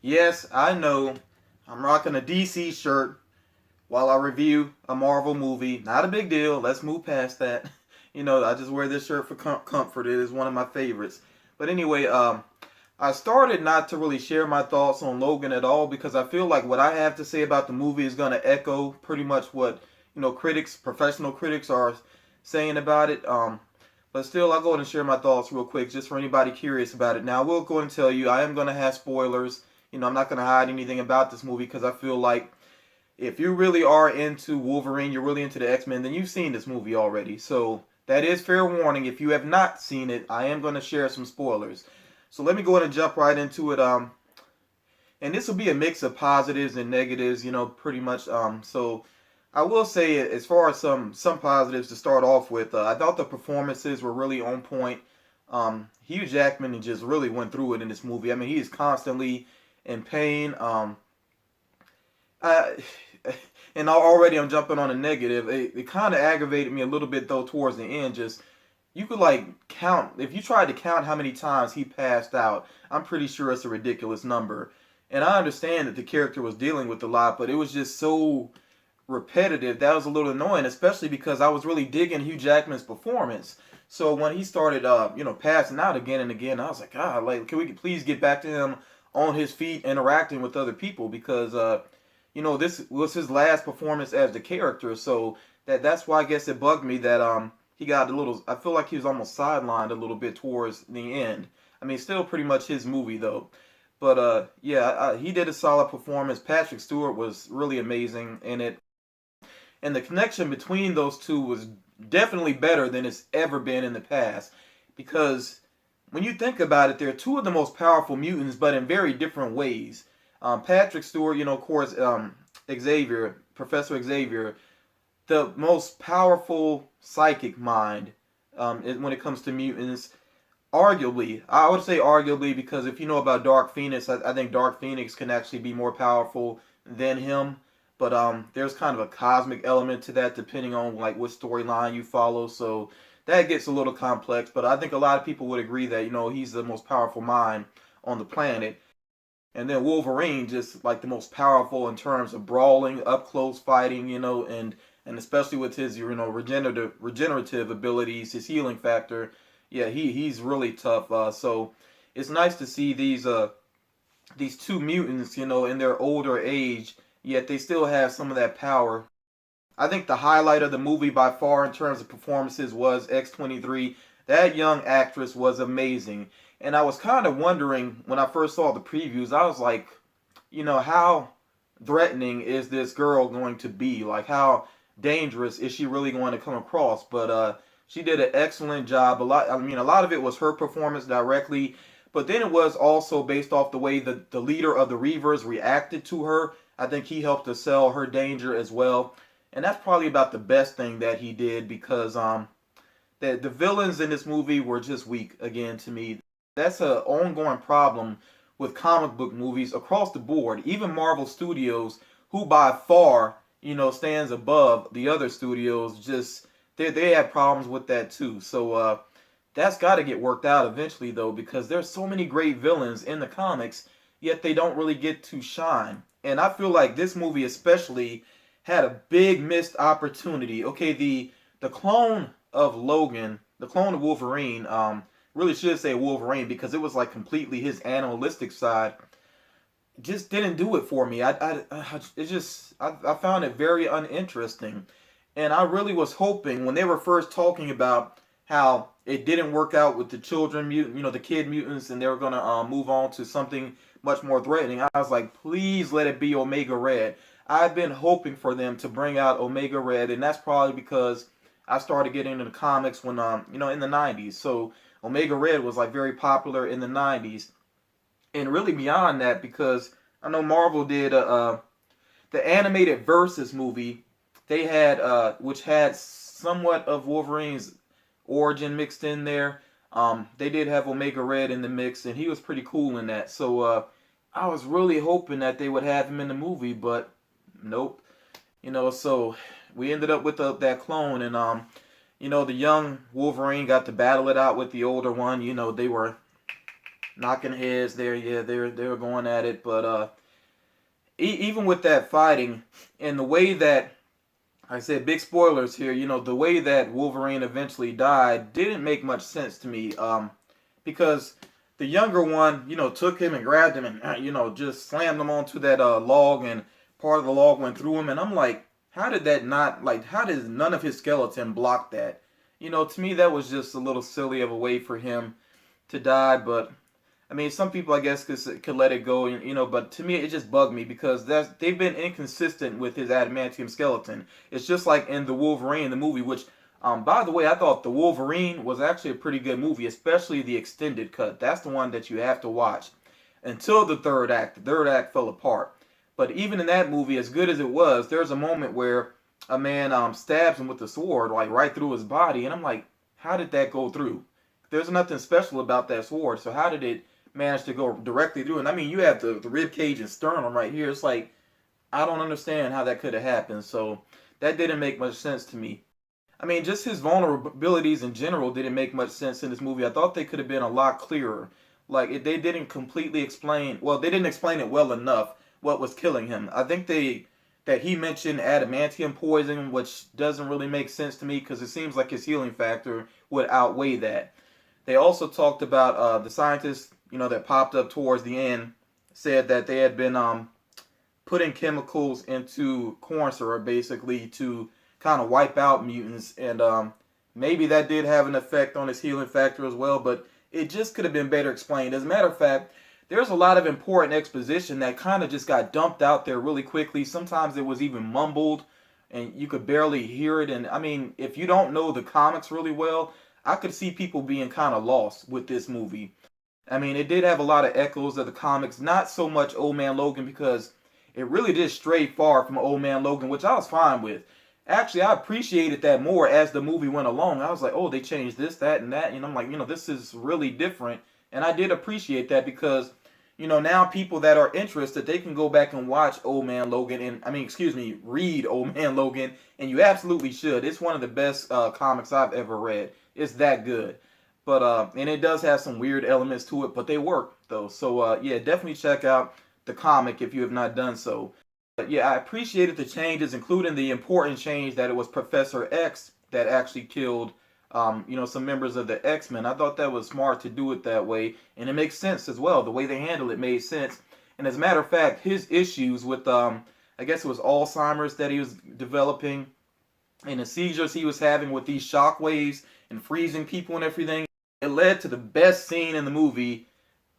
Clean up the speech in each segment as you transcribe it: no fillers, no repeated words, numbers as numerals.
Yes, I know. I'm rocking a DC shirt while I review a Marvel movie. Not a big deal. Let's move past that. I just wear this shirt for comfort. It is one of my favorites. But anyway, I started not to really share my thoughts on Logan at all because I feel like what I have to say about the movie is going to echo pretty much what critics, professional critics, are saying about it. But still, I'll go ahead and share my thoughts real quick, just for anybody curious about it. Now, I will go and tell you, I am going to have spoilers. I'm not going to hide anything about this movie because I feel like if you really are into Wolverine, you're really into the X-Men, then you've seen this movie already. So that is fair warning. If you have not seen it, I am going to share some spoilers. So let me go ahead and jump right into it. And this will be a mix of positives and negatives, pretty much. So I will say, as far as some positives to start off with, I thought the performances were really on point. Hugh Jackman just really went through it in this movie. I mean, he is constantly in pain. I, and already I'm jumping on a negative. It kind of aggravated me a little bit though towards the end. Just you could like count if you tried to count how many times he passed out. I'm pretty sure it's a ridiculous number. And I understand that the character was dealing with a lot, but it was just so repetitive. That was a little annoying, especially because I was really digging Hugh Jackman's performance. So when he started, passing out again and again, I was like, God, like, can we please get back to him on his feet, interacting with other people? Because, this was his last performance as the character. So that's why I guess it bugged me that he got a little. I feel like he was almost sidelined a little bit towards the end. I mean, still pretty much his movie though. But yeah, he did a solid performance. Patrick Stewart was really amazing in it, and the connection between those two was definitely better than it's ever been in the past. Because when you think about it, they're two of the most powerful mutants, but in very different ways. Patrick Stewart, of course, Xavier, Professor Xavier, the most powerful psychic mind when it comes to mutants. Arguably, I would say arguably, because if you know about Dark Phoenix, I think Dark Phoenix can actually be more powerful than him. But there's kind of a cosmic element to that, depending on like what storyline you follow. So that gets a little complex. But I think a lot of people would agree that he's the most powerful mind on the planet. And then Wolverine, just like the most powerful in terms of brawling, up close fighting, and especially with his regenerative abilities, his healing factor. Yeah, he's really tough. So it's nice to see these two mutants, in their older age, yet they still have some of that power. I think the highlight of the movie by far in terms of performances was X-23. That young actress was amazing. And I was kind of wondering when I first saw the previews, I was like, how threatening is this girl going to be? Like, how dangerous is she really going to come across? But she did an excellent job. A lot of it was her performance directly, but then it was also based off the way the leader of the Reavers reacted to her. I think he helped to sell her danger as well. And that's probably about the best thing that he did because the villains in this movie were just weak again to me. That's an ongoing problem with comic book movies across the board. Even Marvel Studios, who by far, stands above the other studios, just they have problems with that too. So that's got to get worked out eventually though, because there's so many great villains in the comics, yet they don't really get to shine. And I feel like this movie especially had a big missed opportunity. Okay, the clone of Logan, the clone of Wolverine, really should say Wolverine because it was like completely his animalistic side. Just didn't do it for me. I found it very uninteresting, and I really was hoping when they were first talking about how it didn't work out with the children mutant, the kid mutants, and they were gonna move on to something much more threatening. I was like, please let it be Omega Red. I've been hoping for them to bring out Omega Red, and that's probably because I started getting into the comics when in the 90s. So Omega Red was like very popular in the 90s, and really beyond that because I know Marvel did the animated Versus movie. They had which had somewhat of Wolverine's origin mixed in there. They did have Omega Red in the mix, and he was pretty cool in that. So I was really hoping that they would have him in the movie, but nope. So we ended up with that clone, and the young Wolverine got to battle it out with the older one. They were knocking heads there. Yeah, they were going at it, but even with that fighting and the way that I said, big spoilers here. The way that Wolverine eventually died didn't make much sense to me. Because the younger one, took him and grabbed him and just slammed him onto that log, and part of the log went through him. And I'm like, how did that not like? How did none of his skeleton block that? To me that was just a little silly of a way for him to die. But I mean, some people I guess could let it go, but to me it just bugged me because they've been inconsistent with his adamantium skeleton. It's just like in the Wolverine, the movie, which, by the way, I thought the Wolverine was actually a pretty good movie, especially the extended cut. That's the one that you have to watch until the third act. The third act fell apart. But even in that movie, as good as it was, there's a moment where a man stabs him with a sword, like right through his body, and I'm like, how did that go through? There's nothing special about that sword, so how did it managed to go directly through? And I mean, you have the rib cage and sternum right here. It's like, I don't understand how that could have happened. So that didn't make much sense to me. I mean, just his vulnerabilities in general didn't make much sense in this movie. I thought they could have been a lot clearer. Like, they didn't completely explain, well, they didn't explain it well enough what was killing him. I think that he mentioned adamantium poison, which doesn't really make sense to me because it seems like his healing factor would outweigh that. They also talked about the scientists, that popped up towards the end, said that they had been putting chemicals into corn syrup basically to kind of wipe out mutants, and maybe that did have an effect on his healing factor as well. But it just could have been better explained. As a matter of fact, there's a lot of important exposition that kind of just got dumped out there really quickly. Sometimes it was even mumbled, and you could barely hear it. And I mean, if you don't know the comics really well, I could see people being kind of lost with this movie. I mean, it did have a lot of echoes of the comics, not so much Old Man Logan because it really did stray far from Old Man Logan, which I was fine with. Actually, I appreciated that more as the movie went along. I was like, oh, they changed this, that, and that. I'm like, this is really different. And I did appreciate that because, now people that are interested, they can go back and watch Old Man Logan and, read Old Man Logan. And you absolutely should. It's one of the best comics I've ever read. It's that good. But and it does have some weird elements to it, but they work though. So yeah, definitely check out the comic if you have not done so. But yeah, I appreciated the changes, including the important change that it was Professor X that actually killed some members of the X-Men. I thought that was smart to do it that way, and it makes sense as well. The way they handled it made sense. And as a matter of fact, his issues with I guess it was Alzheimer's that he was developing, and the seizures he was having with these shock waves and freezing people and everything, it led to the best scene in the movie.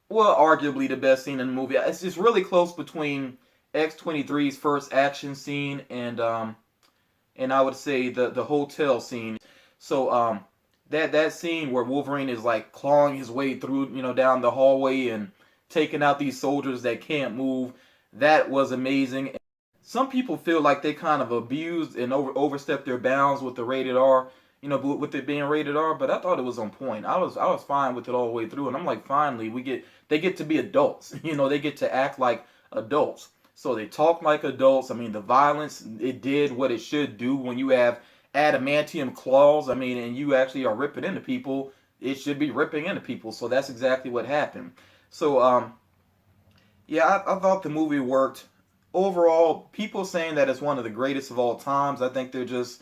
Well, arguably the best scene in the movie. It's just really close between X-23's first action scene and I would say the hotel scene. So that scene where Wolverine is like clawing his way through, down the hallway and taking out these soldiers that can't move, that was amazing. Some people feel like they kind of abused and overstepped their bounds with the rated R, with it being rated R, but I thought it was on point. I was fine with it all the way through, and I'm like, finally, they get to be adults. They get to act like adults. So they talk like adults. I mean, the violence, it did what it should do when you have adamantium claws. I mean, and you actually are ripping into people. It should be ripping into people. So that's exactly what happened. So, yeah, I thought the movie worked. Overall, people saying that it's one of the greatest of all times, I think they're just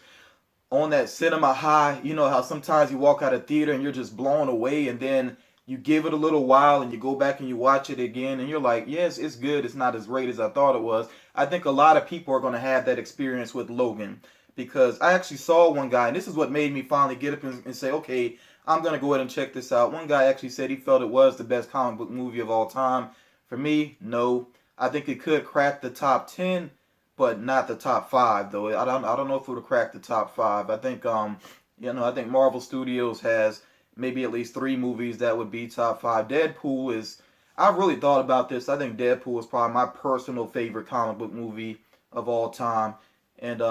on that cinema high. You know how sometimes you walk out of theater and you're just blown away, and then you give it a little while and you go back and you watch it again and you're like, yes, it's good. It's not as great as I thought it was. I think a lot of people are going to have that experience with Logan, because I actually saw one guy, and this is what made me finally get up and say, okay, I'm going to go ahead and check this out. One guy actually said he felt it was the best comic book movie of all time. For me, no. I think it could crack the top 10, but not the top 5 though. I don't know if it would crack the top 5. I think I think Marvel Studios has maybe at least 3 movies that would be top 5. Deadpool is, I've really thought about this. I think Deadpool is probably my personal favorite comic book movie of all time. And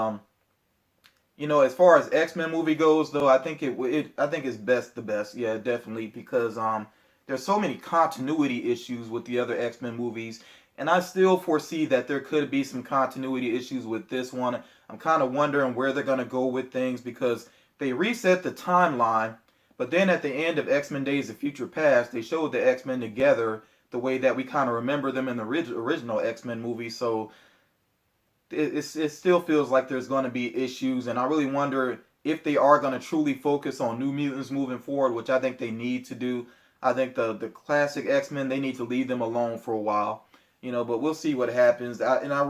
as far as X-Men movie goes though, I think I think it's the best. Yeah, definitely, because there's so many continuity issues with the other X-Men movies, and I still foresee that there could be some continuity issues with this one. I'm kind of wondering where they're going to go with things, because they reset the timeline, But then at the end of X-Men Days of Future Past, they showed the X-Men together the way that we kind of remember them in the original X-Men movie. So it still feels like there's going to be issues, and I really wonder if they are going to truly focus on New Mutants moving forward, which I think they need to do. I think the classic X-Men, they need to leave them alone for a while, but we'll see what happens. I'm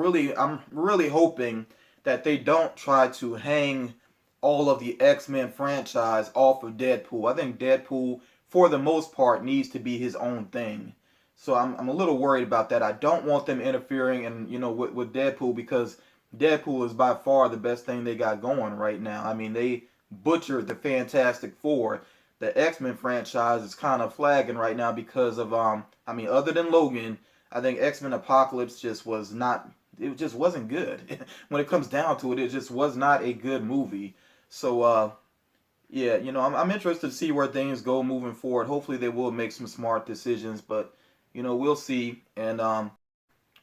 really hoping that they don't try to hang all of the X-Men franchise off of Deadpool. I think Deadpool, for the most part, needs to be his own thing. So I'm a little worried about that. I don't want them interfering and with Deadpool, because Deadpool is by far the best thing they got going right now. I mean, they butchered the Fantastic Four. The X-Men franchise is kind of flagging right now because of other than Logan, I think X-Men Apocalypse just was not, it just wasn't good. When it comes down to it, it just was not a good movie. So yeah, I'm interested to see where things go moving forward. Hopefully they will make some smart decisions, but we'll see. And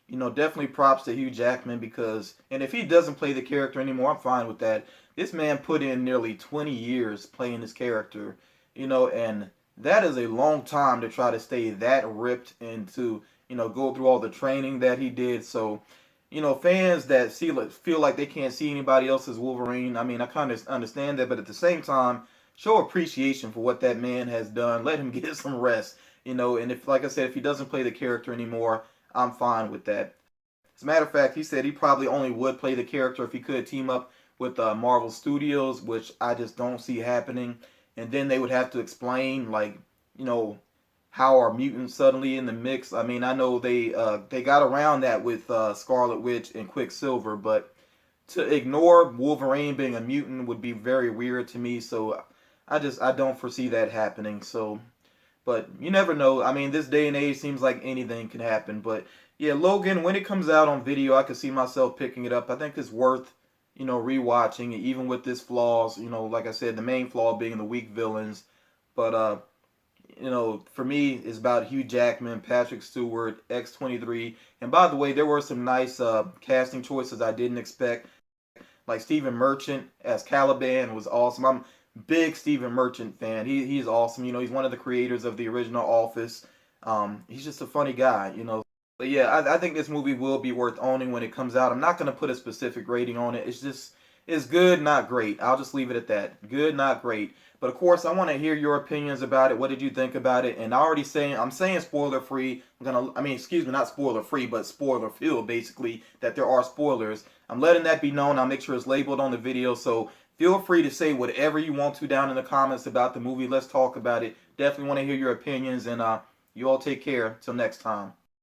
definitely props to Hugh Jackman, because, and if he doesn't play the character anymore, I'm fine with that. This man put in nearly 20 years playing this character, and that is a long time to try to stay that ripped and to, go through all the training that he did. So, fans that feel like they can't see anybody else as Wolverine, I mean, I kind of understand that, but at the same time, show appreciation for what that man has done. Let him get some rest, and if, like I said, if he doesn't play the character anymore, I'm fine with that. As a matter of fact, he said he probably only would play the character if he could team up with Marvel Studios, which I just don't see happening. And then they would have to explain, like, how are mutants suddenly in the mix? I mean, I know they got around that with Scarlet Witch and Quicksilver, but to ignore Wolverine being a mutant would be very weird to me. So I don't foresee that happening. So, but you never know. I mean, this day and age seems like anything can happen. But yeah, Logan, when it comes out on video, I could see myself picking it up. I think it's worth, rewatching, even with its flaws. Like I said, the main flaw being the weak villains. But for me, it's about Hugh Jackman, Patrick Stewart, X-23. And by the way, there were some nice casting choices I didn't expect. Like Stephen Merchant as Caliban was awesome. I'm a big Stephen Merchant fan. He's awesome. He's one of the creators of the original Office. He's just a funny guy. But yeah, I think this movie will be worth owning when it comes out. I'm not going to put a specific rating on it. It's good, not great. I'll just leave it at that. Good, not great. But of course, I want to hear your opinions about it. What did you think about it? And I'm saying spoiler free. Excuse me, not spoiler free, but spoiler filled, basically, that there are spoilers. I'm letting that be known. I'll make sure it's labeled on the video. So feel free to say whatever you want to down in the comments about the movie. Let's talk about it. Definitely want to hear your opinions. And you all take care. Till next time.